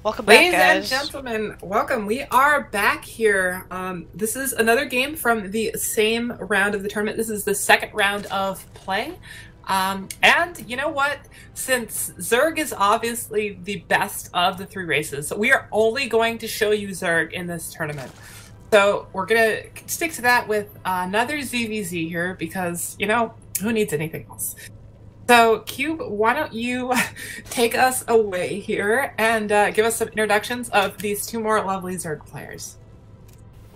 Welcome back, guys. Ladies and gentlemen, welcome. We are back here. This is another game from the same round of the tournament. This is the second round of play. And you know what? Since Zerg is obviously the best of the three races, we are only going to show you Zerg in this tournament. So we're going to stick to that with another ZVZ here because, you know, who needs anything else? So, Cube, why don't you take us away here and give us some introductions of these two more lovely Zerg players.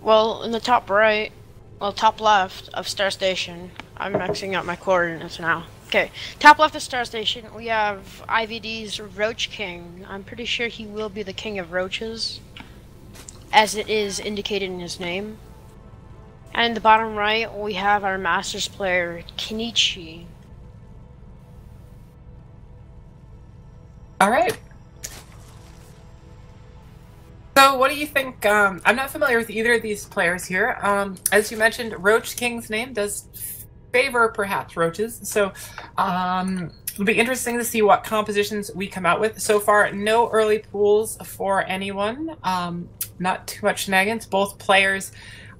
Well, in the top right, well, top left of Star Station, I'm maxing out my coordinates now. Okay, top left of Star Station, we have IVD's RoachKing. I'm pretty sure he will be the king of roaches, as it is indicated in his name. And in the bottom right, we have our Masters player, Kenichi. All right. So what do you think? I'm not familiar with either of these players here. As you mentioned, RoachKing's name does favor perhaps roaches. So it'll be interesting to see what compositions we come out with. So far, no early pools for anyone. Not too much shenanigans. Both players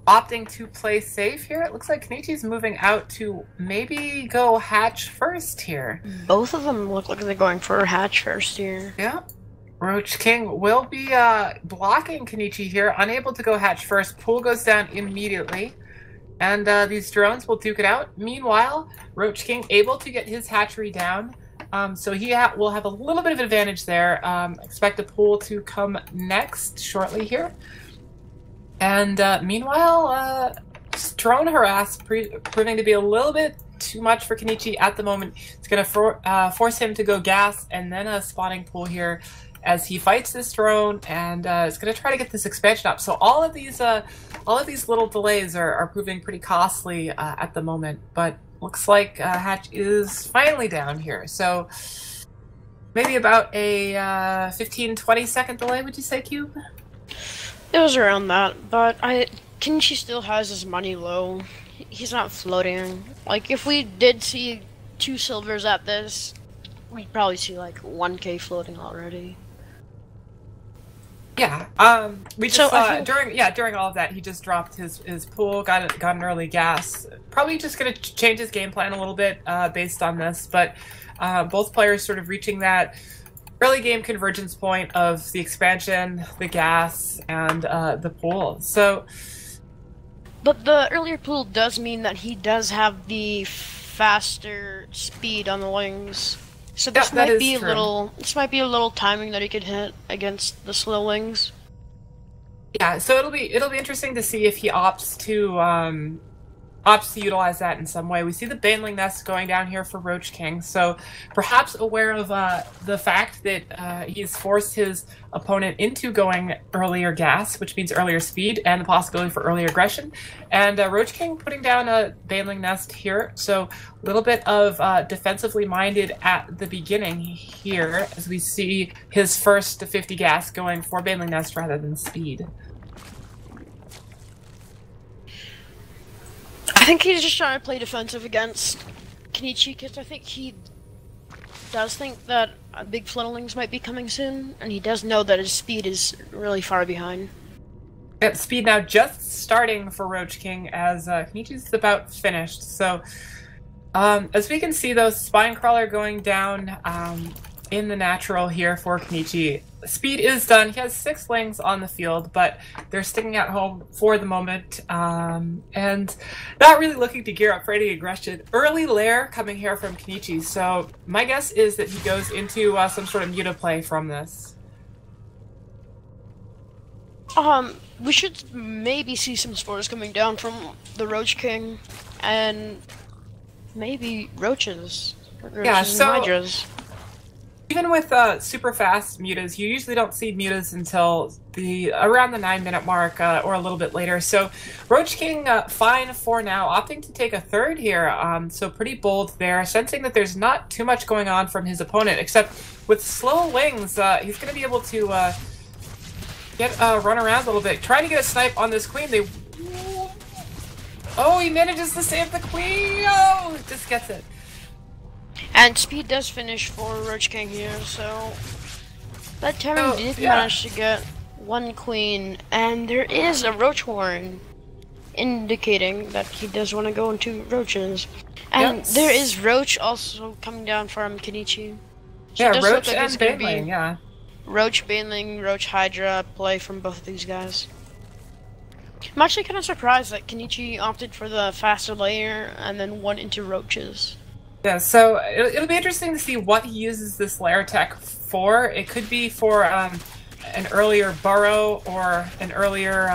opting to play safe here. It looks like Kenichi's moving out to maybe go hatch first here. Both of them look like they're going for a hatch first here. Yeah. RoachKing will be blocking Kenichi here, unable to go hatch first. Pool goes down immediately, and these drones will duke it out. Meanwhile, RoachKing able to get his hatchery down, so he will have a little bit of advantage there. Expect a pool to come next shortly here. And meanwhile, drone harass proving to be a little bit too much for Kenichi at the moment. It's going to force him to go gas and then a spawning pool here as he fights this drone and is going to try to get this expansion up. So all of these little delays are proving pretty costly at the moment. But looks like hatch is finally down here. So maybe about a 15-20 second delay, would you say, Cube? It was around that, but Kenichi still has his money low. He's not floating. Like, if we did see 2 silvers at this, we'd probably see like 1K floating already. Yeah. We just saw during all of that, he just dropped his pool, got an early gas. Probably just gonna change his game plan a little bit based on this, but both players sort of reaching that early game convergence point of the expansion, the gas, and the pool. So, but the earlier pool does mean that he does have the faster speed on the wings. So this might be a little timing that he could hit against the slow wings. Yeah, so it'll be interesting to see if he opts to utilize that in some way. We see the Baneling Nest going down here for RoachKing, so perhaps aware of the fact that he's forced his opponent into going earlier gas, which means earlier speed, and the possibility for earlier aggression. And RoachKing putting down a Baneling Nest here, so a little bit of defensively minded at the beginning here, as we see his first to 50 gas going for Baneling Nest rather than speed. I think he's just trying to play defensive against Kenichi, because I think he does think that big floodlings might be coming soon, and he does know that his speed is really far behind. Yeah, speed now just starting for RoachKing as Kenichi's about finished. So, as we can see, though, Spine Crawler going down in the natural here for Kenichi. Speed is done. He has 6 lings on the field, but they're sticking at home for the moment and not really looking to gear up for any aggression. Early lair coming here from Kenichi, so my guess is that he goes into some sort of muta play from this. We should maybe see some spores coming down from the RoachKing and maybe roaches. Yeah, so and hydras. Even with super fast mutas, you usually don't see mutas until around the 9-minute mark or a little bit later. So RoachKing fine for now, opting to take a third here. So pretty bold there, sensing that there's not too much going on from his opponent, except with slow wings, he's going to be able to run around a little bit, trying to get a snipe on this queen. Oh, he manages to save the queen. Oh, just gets it. And speed does finish for RoachKing here, so That Terran did manage to get one queen, and there is a roach horn indicating that he does want to go into roaches. And there is roach also coming down from Kenichi. So yeah, roach and baneling, yeah. Roach, baneling, roach, hydra play from both of these guys. I'm actually kind of surprised that Kenichi opted for the faster layer and then went into roaches. Yeah, so it'll be interesting to see what he uses this layer tech for. It could be for an earlier burrow or an earlier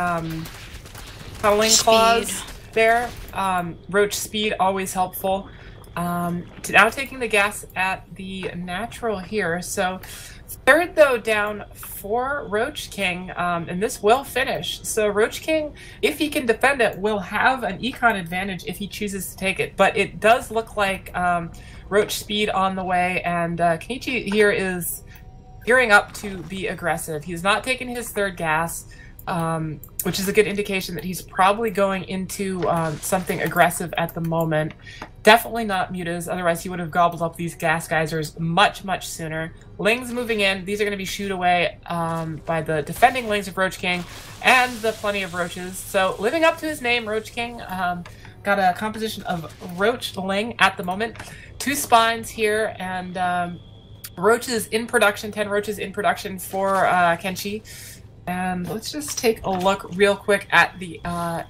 tunneling clause there. Roach speed, always helpful. Now taking the gas at the natural here. So third, though, down for RoachKing, and this will finish. So RoachKing, if he can defend it, will have an econ advantage if he chooses to take it. But it does look like Roach speed on the way, and Kenichi here is gearing up to be aggressive. He's not taking his third gas, which is a good indication that he's probably going into something aggressive at the moment. Definitely not mutas, otherwise he would have gobbled up these gas geysers much, much sooner. Lings moving in. These are going to be shooed away by the defending Lings of RoachKing and the plenty of roaches. So living up to his name, RoachKing, got a composition of Roach Ling at the moment. 2 spines here, and roaches in production, 10 roaches in production for Kenichi. And let's just take a look real quick at the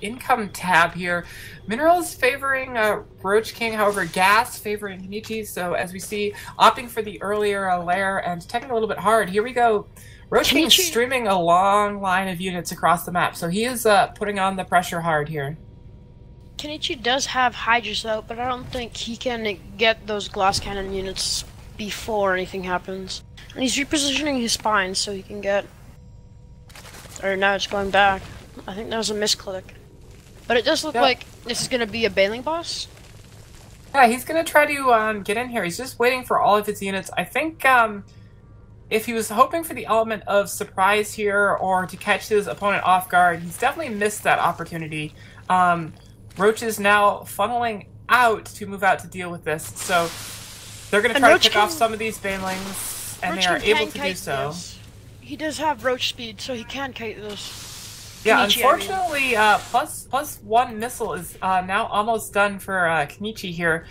income tab here. Minerals favoring RoachKing, however, gas favoring Kenichi. So as we see, opting for the earlier layer and taking a little bit hard. Here we go. RoachKing streaming a long line of units across the map. So he is putting on the pressure hard here. Kenichi does have Hydras out, but I don't think he can get those glass cannon units before anything happens. And he's repositioning his spines so he can get... Or now it's going back. I think that was a misclick. But it does look like this is going to be a baneling boss. Yeah, he's going to try to get in here. He's just waiting for all of his units. I think if he was hoping for the element of surprise here or to catch his opponent off guard, he's definitely missed that opportunity. Roach is now funneling out to move out to deal with this. So they're going to try to pick off some of these banelings, and they are able to do so. He does have roach speed, so he can kite those. Yeah, Kenichi, unfortunately, plus 1 missile is now almost done for Kenichi here,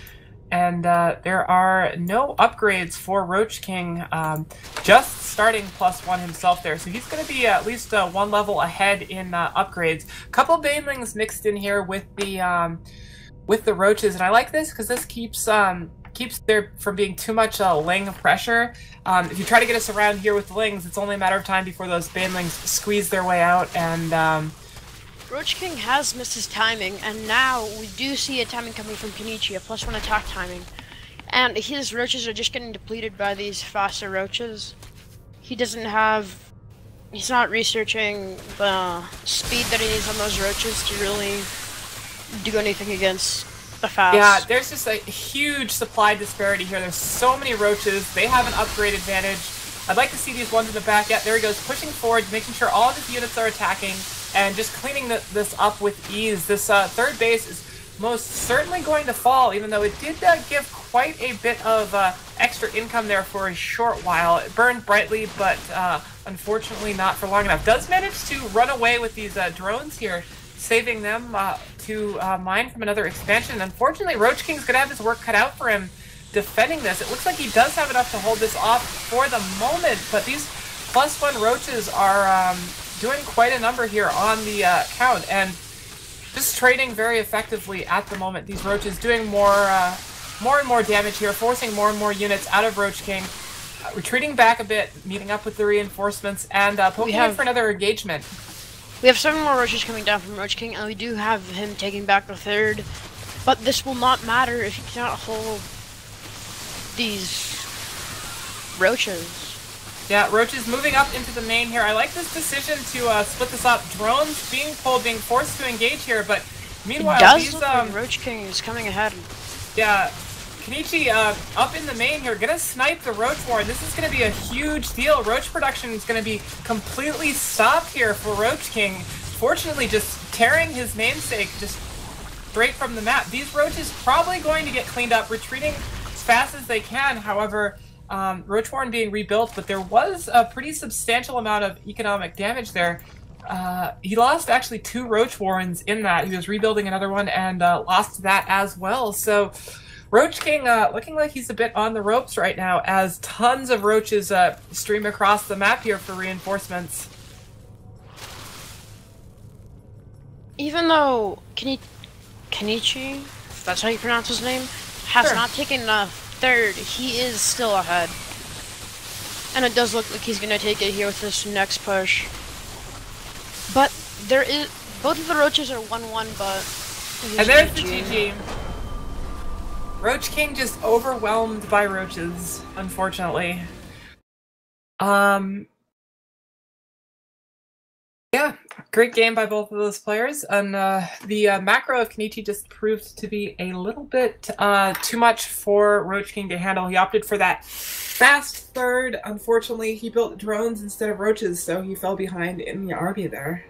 and there are no upgrades for RoachKing, just starting +1 himself there, so he's going to be at least 1 level ahead in upgrades. A couple banelings mixed in here with the roaches, and I like this because this keeps there from being too much Ling pressure. If you try to get us around here with the Lings, it's only a matter of time before those banelings squeeze their way out, and RoachKing has missed his timing, and now we do see a timing coming from Kenichi, a +1 attack timing. And his roaches are just getting depleted by these faster roaches. He's not researching the speed that he needs on those roaches to really do anything against the fast. Yeah, there's just a huge supply disparity here. There's so many roaches. They have an upgrade advantage. I'd like to see these ones in the back. Yeah, there he goes, pushing forward, making sure all of his units are attacking, and just cleaning this up with ease. This third base is most certainly going to fall, even though it did give quite a bit of extra income there for a short while. It burned brightly, but unfortunately not for long enough. Does manage to run away with these drones here, saving them to mine from another expansion. Unfortunately, RoachKing's going to have his work cut out for him defending this. It looks like he does have enough to hold this off for the moment, but these +1 roaches are doing quite a number here on the count, and just trading very effectively at the moment. These roaches doing more and more damage here, forcing more and more units out of RoachKing, retreating back a bit, meeting up with the reinforcements, and poking in for another engagement. We have 7 more roaches coming down from RoachKing, and we do have him taking back the third. But this will not matter if he cannot hold these roaches. Yeah, roaches moving up into the main here. I like this decision to split this up. Drones being pulled, being forced to engage here, but meanwhile, it does look like RoachKing is coming ahead. Yeah, Kenichi up in the main here, gonna snipe the Roach War. This is gonna be a huge deal. Roach production is gonna be completely stopped here for RoachKing. Fortunately, just tearing his namesake just straight from the map. These roaches probably going to get cleaned up, retreating as fast as they can. However, Roach Warren being rebuilt, but there was a pretty substantial amount of economic damage there. He lost actually 2 Roach Warrens in that. He was rebuilding another one and lost that as well. So RoachKing looking like he's a bit on the ropes right now as tons of roaches stream across the map here for reinforcements. Even though Kenichi, if that's how you pronounce his name, has not taken a third, he is still ahead. And it does look like he's going to take it here with this next push. But there is, both of the roaches are 1-1, but... And there's the GG. RoachKing just overwhelmed by roaches, unfortunately. Yeah, great game by both of those players, and the macro of Kenichi just proved to be a little bit too much for RoachKing to handle. He opted for that fast third. Unfortunately, he built drones instead of roaches, so he fell behind in the army there.